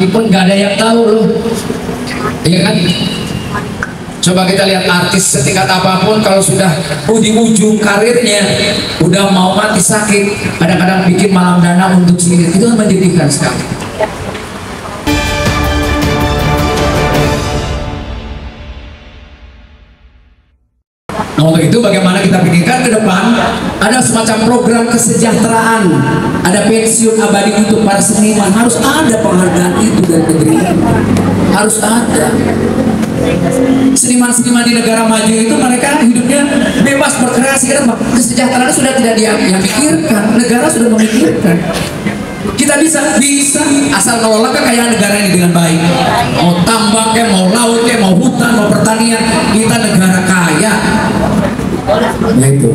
meskipun nggak ada yang tahu loh, iya kan? Coba kita lihat artis setingkat apapun, kalau sudah di ujung karirnya, udah mau mati sakit, kadang-kadang bikin malam dana untuk sendiri, itu kan menyedihkan sekali. Nah, untuk itu bagaimana kita pikirkan ke depan ada semacam program kesejahteraan, ada pensiun abadi untuk para seniman, harus ada penghargaan itu dari negeri, harus ada. Seniman-seniman di negara maju itu mereka hidupnya bebas berkreasi karena kesejahteraan sudah tidak dia pikirkan, negara sudah memikirkan. Kita bisa asal ngelola kekayaan negara ini dengan baik. Mau tambang kayak, mau laut kayak, mau hutan, mau pertanian, kita negara kaya. Nah itu.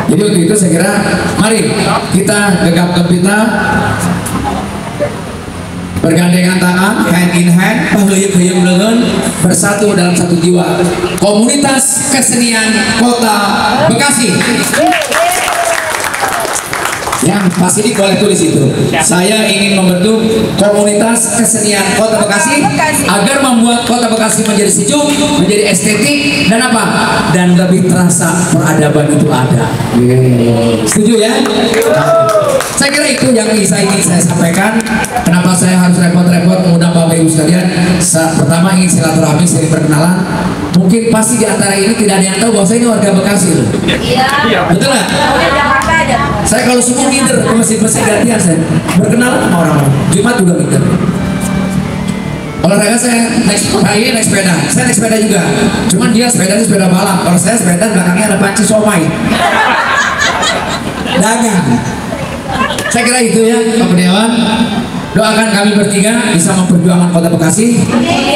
Jadi untuk itu saya kira mari kita gegap gempita bergandengan tangan, hand in hand, paheyuk-heyuk lengan, bersatu dalam satu jiwa. Komunitas Kesenian Kota Bekasi. Yang pasti boleh tulis itu. Saya ingin membentuk komunitas kesenian Kota Bekasi agar membuat Kota Bekasi menjadi sejuk, menjadi estetik, dan apa? Dan lebih terasa peradaban itu ada. Setuju ya? Saya kira itu yang ingin saya sampaikan. Kenapa saya harus repot-repot mengundang Bapak Ibu sekalian? Pertama ingin silaturahmi, sering berkenalan. Mungkin pasti di antara ini tidak ada yang tahu bahwa saya ini warga Bekasi loh. Iya. Betul nggak? Saya kalau subuh ngider ke masjid-masjid gantian, saya berkenalan sama orang-orang. Jumat juga ngider. Olahraga saya naik sepeda. Saya naik sepeda juga. Cuman dia sepedanya sepeda balap. Kalau saya sepeda belakangnya ada panci somai. Dagang. Saya kira itu ya Pak Budiawan. Doakan kami bertiga bisa memperjuangkan Kota Bekasi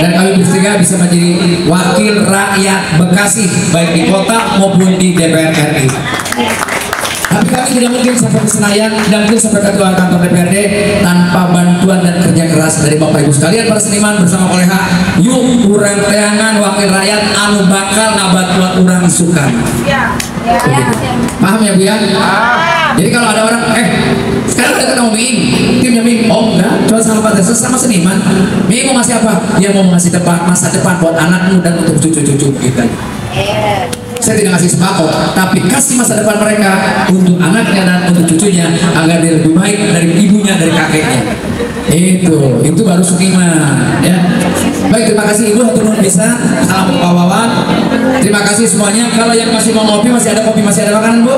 dan kami bertiga bisa menjadi wakil rakyat Bekasi baik di kota maupun di DPR RI. Tapi kami tidak mungkin sampai ke Senayan, tidak mungkin sampai ke kantor DPRD tanpa bantuan dan kerja keras dari Bapak Ibu sekalian para seniman bersama koleha. Yuk urang teangan wakil rakyat anu bakal nabat buat urang sukan. Paham ya Bu ya? Jadi kalau ada orang sekarang udah ketemu Ming, timnya Ming, oh enggak, cuma sama Pak Desa sama seniman. Ming mau ngasih apa? Dia mau ngasih masa depan buat anakmu dan untuk cucu-cucu kita. Saya tidak kasih sembako, tapi kasih masa depan mereka untuk anaknya dan untuk cucunya agar dia lebih baik dari ibunya, dari kakeknya. Itu baru seniman, ya. Baik, terima kasih Ibu, hatur bisa. Salam Pak Wawan. Terima kasih semuanya. Kalau yang masih mau ngopi, masih ada kopi, masih ada makanan Bu.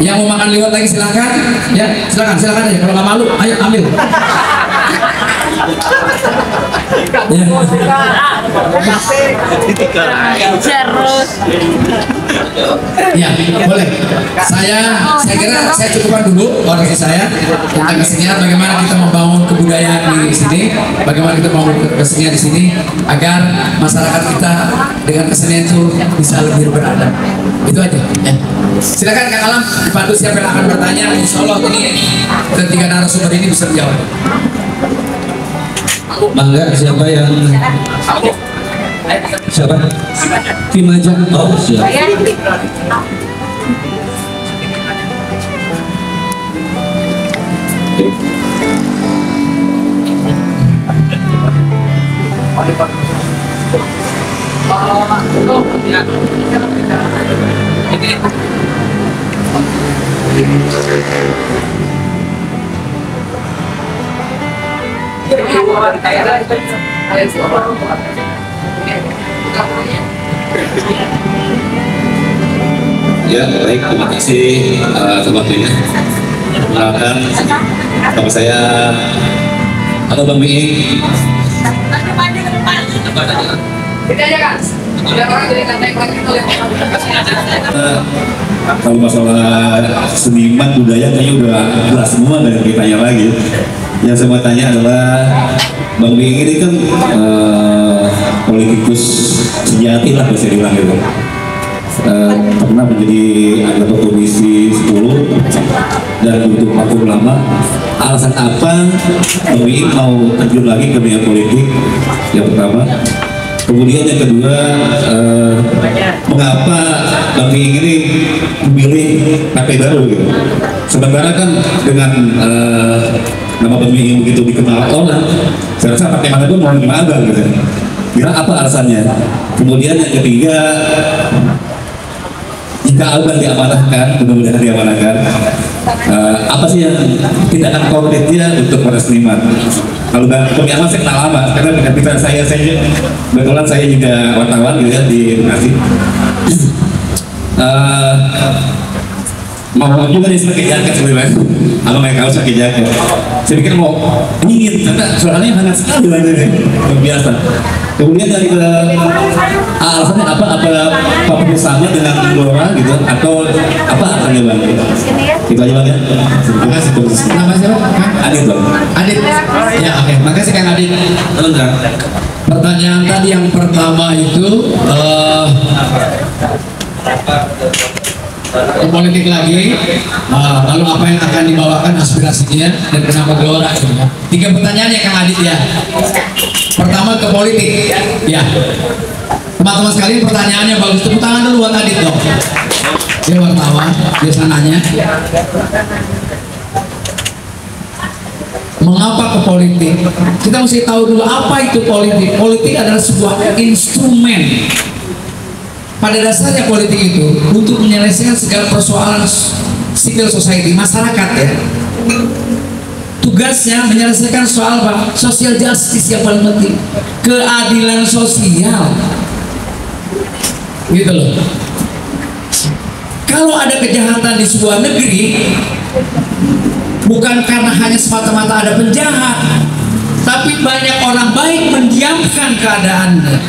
Yang mau makan liwet lagi silahkan, ya. Silakan aja. Kalau nggak malu, ayo ambil. Ya, boleh. Saya kira saya cukupkan dulu orasi saya tentang kesenian, bagaimana kita membangun kebudayaan di sini, bagaimana kita membangun kesenian di sini agar masyarakat kita dengan kesenian itu bisa lebih beradab. Itu aja. Ya. Silakan Kang Alam, dibantu siapa yang akan bertanya. Insya Allah ini ketiga narasumber ini bisa menjawab. Mangga, siapa yang siapa? Timaja. Oh siap. Ya, baik, terima kasih atas waktunya. Perkenalkan, nama saya halo Bang Miing. Kalau masalah seniman budaya kayaknya udah jelas semua, dari ditanya lagi. Yang saya mau tanya adalah Bang Miing ini kan politikus sejati lah bisa dibilang gitu. Pernah menjadi anggota komisi 10 dan untuk waktu lama. Alasan apa Bang Miing mau terjun lagi ke dunia politik? Yang pertama. Kemudian yang kedua, mengapa Bang Miing ini memilih partai baru gitu? Sementara kan dengan nama Bang Miing begitu dikenal orang, saya rasa mana pun mau nerima abang gitu. Kira apa alasannya? Kemudian yang ketiga, jika abang diamanahkan, mudah-mudahan diamanahkan, apa sih yang tindakan konkretnya untuk para seniman? Kalau Bang Aman saya kenal lama, karena dengan kita saya kebetulan saya juga wartawan gitu ya di Bekasi. Mau juga nih pakai jaket sebenarnya, abang pakai kaos pakai jaket. Saya pikir mau dingin, karena suaranya hangat sekali lah ini, luar biasa. Kemudian dari alasannya apa bersama dengan Gelora gitu, atau apa alasannya bang? Itu aja bang ya. Terima kasih. Nama siapa? Adit bang. Adit. Ya oke, makasih Kang Adit. Pertanyaan tadi yang pertama itu ke politik lagi, lalu apa yang akan dibawakan aspirasinya dan kenapa Gelora gitu ya. 3 pertanyaan ya Kang Adit ya. Pertama ke politik ya. Teman-teman sekalian pertanyaannya bagus, tepuk tangan dulu buat Adit dong. Dia wartawan, biasa nanya mengapa ke politik. Kita mesti tahu dulu apa itu politik. Politik adalah sebuah instrumen. Pada dasarnya politik itu untuk menyelesaikan segala persoalan civil society, masyarakat ya. Tugasnya menyelesaikan soal apa? Social justice yang paling penting, keadilan sosial, gitu loh. Kalau ada kejahatan di sebuah negeri, bukan karena hanya semata-mata ada penjahat, tapi banyak orang baik mendiamkan keadaannya.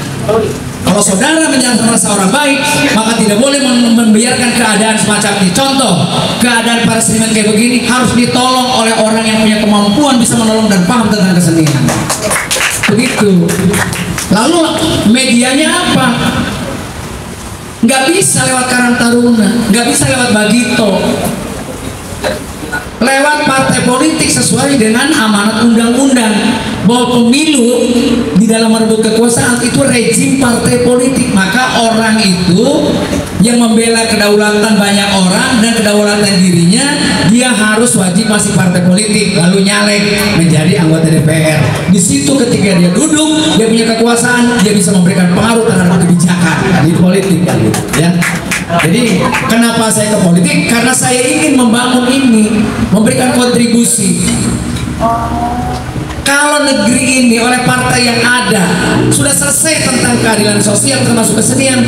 Kalau saudara merasa orang baik, maka tidak boleh membiarkan keadaan semacam ini. Contoh, keadaan para seniman kayak begini harus ditolong oleh orang yang punya kemampuan bisa menolong dan paham tentang kesenian. Begitu. Lalu medianya apa? Nggak bisa lewat Karang Taruna, nggak bisa lewat Bagito, lewat partai politik sesuai dengan amanat undang-undang bahwa pemilu di dalam merebut kekuasaan itu rezim partai politik. Maka orang itu yang membela kedaulatan banyak orang dan kedaulatan dirinya, dia harus wajib masih partai politik lalu nyalek menjadi anggota DPR. Di situ ketika dia duduk, dia punya kekuasaan, dia bisa memberikan pengaruh terhadap kebijakan di politik ya. Jadi kenapa saya ke politik? Karena saya ingin membangun ini, memberikan kontribusi. Kalau negeri ini oleh partai yang ada sudah selesai tentang keadilan sosial termasuk kesenian,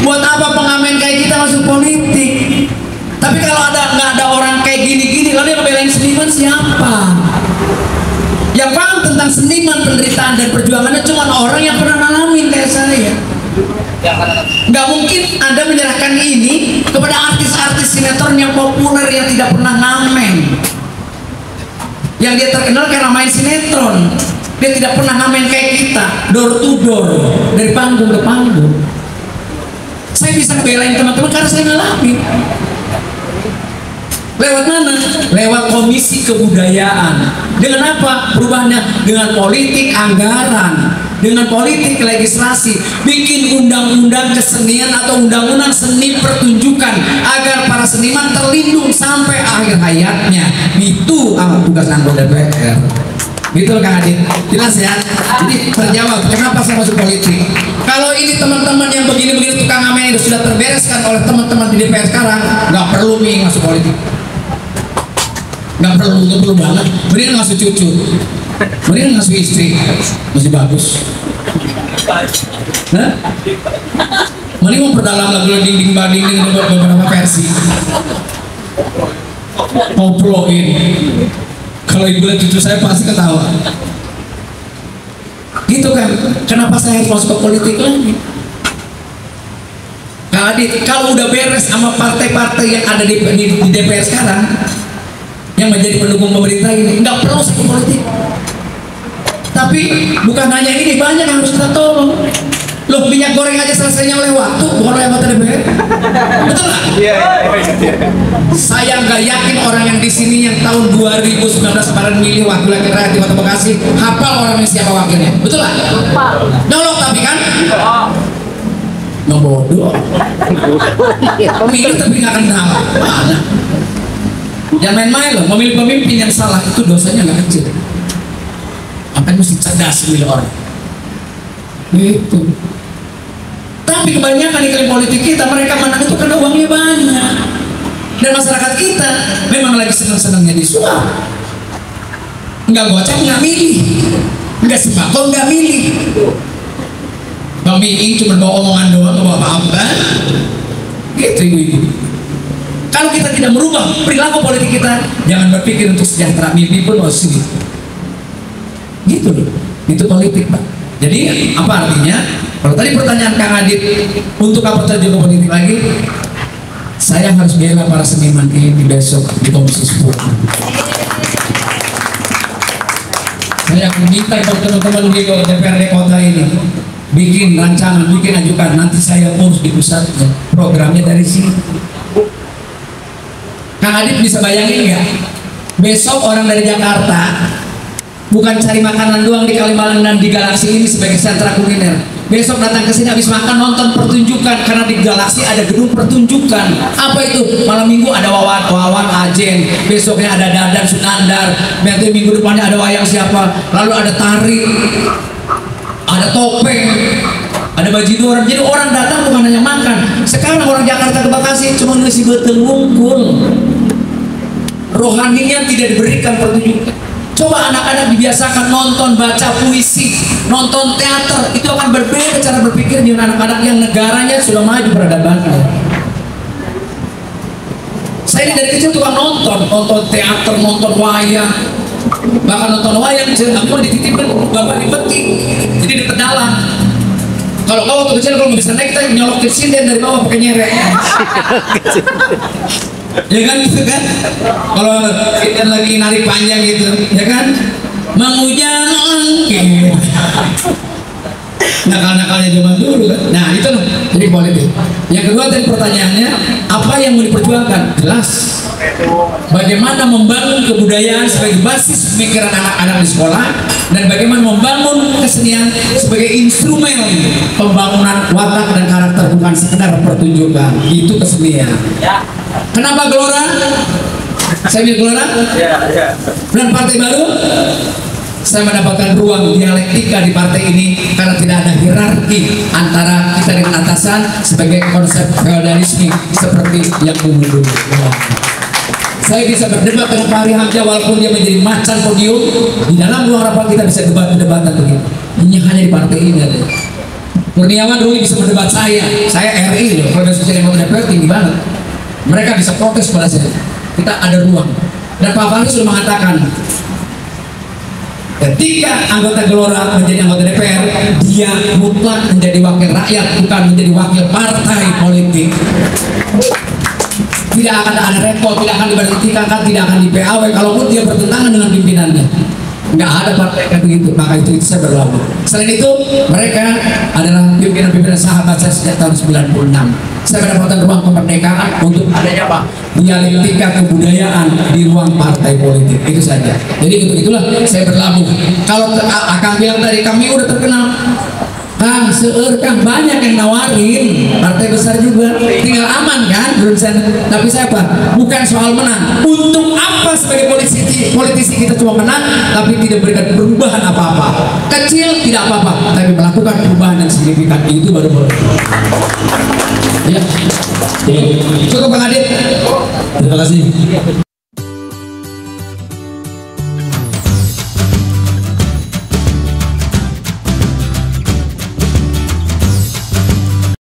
buat apa pengamen kayak kita masuk politik? Tapi kalau nggak ada orang kayak gini-gini, lalu yang ngebelain seniman siapa? Yang paham tentang seniman, penderitaan dan perjuangannya cuma orang yang pernah ngalamin kayak saya. Nggak mungkin Anda menyerahkan ini kepada artis-artis sinetron yang populer yang tidak pernah ngamen, yang dia terkenal karena main sinetron. Dia tidak pernah ngamen kayak kita, door to door, dari panggung ke panggung. Saya bisa belain teman-teman karena saya ngalamin. Lewat mana? Lewat komisi kebudayaan. Dengan apa perubahannya? Dengan politik anggaran, dengan politik legislasi, bikin undang-undang kesenian atau undang-undang seni pertunjukan agar para seniman terlindung sampai akhir hayatnya. Itu tugas anggota DPR. Gitu Kang Adit, jelas ya. Jadi terjawab kenapa saya masuk politik. Kalau ini teman-teman yang begini-begini tukang ngamen itu sudah terbereskan oleh teman-teman di DPR sekarang, nggak perlu nih masuk politik. Nggak perlu banget. Mending ngasuh cucu, mending ngasuh istri, masih bagus. Nah, mending memperdalam lagu dinding banding beberapa versi. Koploin. Kalau ibu lihat cucu saya pasti ketawa. Gitu kan? Kenapa saya harus masuk ke politik lagi? Kang Adit, kalau udah beres sama partai-partai yang ada di DPR sekarang, yang menjadi pendukung pemerintah ini, nggak perlu saya ke politik. Tapi bukan hanya ini, banyak yang harus kita tolong. Loh, minyak goreng aja selesainya oleh waktu, bukan oleh anggota DPR. Betul nggak? Iya. Saya nggak yakin orang yang di sini yang tahun 2019 kemarin milih wakil rakyat di Kota Bekasi hafal orangnya siapa wakilnya. Betul nggak? Nyolong tapi kan? Nggak bodoh. Milih tapi nggak kenal. Mana? Jangan main-main loh, memilih pemimpin yang salah itu dosanya nggak kecil. Makanya mesti cerdas milih orang. Gitu. Tapi kebanyakan di klaim politik kita, mereka menang itu karena uangnya banyak. Dan masyarakat kita memang lagi senang-senangnya disuap. Enggak gocap, nggak milih. Enggak sembako, nggak milih. Bang Miing cuma bawa omongan doang, nggak bawa apa-apa. Gitu ibu-ibu. Kalau kita tidak merubah perilaku politik kita, jangan berpikir untuk sejahtera, mimpi pun masih gitu loh. Itu politik, Pak. Jadi apa artinya? Kalau tadi pertanyaan Kang Adit, untuk apa terjun ke politik lagi? Saya harus bela para seniman ini besok di Komisi 10. Saya akan minta kepada teman-teman di DPRD kota ini bikin rancangan, bikin ajukan, nanti saya urus di pusatnya, programnya dari sini. Kang Adit bisa bayangin nggak? Besok orang dari Jakarta bukan cari makanan doang di Kalimalang dan di Galaksi ini sebagai sentra kuliner. Besok datang ke sini habis makan nonton pertunjukan, karena di Galaksi ada gedung pertunjukan. Apa itu? Malam minggu ada Wawan Ajen, besoknya ada Dadan Sunandar, nanti minggu depannya ada wayang siapa, lalu ada tari, ada topeng, ada bajidoran. Jadi orang datang bukan hanya makan. Sekarang orang Jakarta ke Bekasi cuma ngisi betul wungkul. Rohaninya tidak diberikan pertunjukan. Coba anak-anak dibiasakan nonton, baca puisi, nonton teater, itu akan berbeda cara berpikir dengan anak-anak yang negaranya sudah maju peradabannya. Saya ini dari kecil tukang nonton teater, nonton wayang, bahkan nonton wayang aku dititipin bapak di peti, jadi di pedalang. Kalau kau waktu kecil kalau bisa naik kita nyolok ke sinden dari bawah pakai nyerek. Ya kan gitu kan, kalau kita lagi narik panjang gitu ya kan, mengujang gitu. Nakal-nakalnya zaman dulu kan. Nah itu loh, jadi politik. Yang kedua tadi pertanyaannya, apa yang mau diperjuangkan? Jelas, bagaimana membangun kebudayaan sebagai basis pemikiran anak-anak di sekolah, dan bagaimana membangun kesenian sebagai instrumen pembangunan watak dan karakter, bukan sekedar pertunjukan. Itu kesenian. Kenapa Gelora? Saya pilih Gelora. Dan partai baru, saya mendapatkan ruang dialektika di partai ini karena tidak ada hierarki antara kita dengan atasan sebagai konsep feodalisme seperti yang dulu. Saya bisa berdebat dengan Fahri Hamzah walaupun dia menjadi macan podium. Di dalam ruang rapat kita bisa debat-debatan begitu. Ini hanya di partai ini ada. Kurniawan dulu bisa berdebat saya RI loh, kalau sosial DPR tinggi banget. Mereka bisa protes pada saya. Kita ada ruang. Dan Pak Fahri sudah mengatakan, ketika anggota Gelora menjadi anggota DPR, dia mutlak menjadi wakil rakyat, bukan menjadi wakil partai politik. Tidak akan ada rekod, tidak akan diberhentikan, tidak akan di PAW kalaupun dia bertentangan dengan pimpinannya. Nggak ada partai kayak begitu. Maka itu saya berlaku. Selain itu, mereka adalah pimpinan-pimpinan sahabat saya sejak tahun 96. Saya mendapatkan ruang kemerdekaan untuk adanya apa? Dialektika kebudayaan di ruang partai politik. Itu saja. Jadi untuk itulah saya berlabuh. Kalau Akang bilang tadi kami udah terkenal, Kang, Kang banyak yang nawarin, partai besar juga, tinggal aman kan, tapi saya apa? Bukan soal menang. Untuk apa sebagai politisi kita cuma menang, tapi tidak berikan perubahan apa-apa. Kecil tidak apa-apa, tapi melakukan perubahan yang signifikan, itu baru boleh. Ya, cukup Bang Adit. Terima kasih.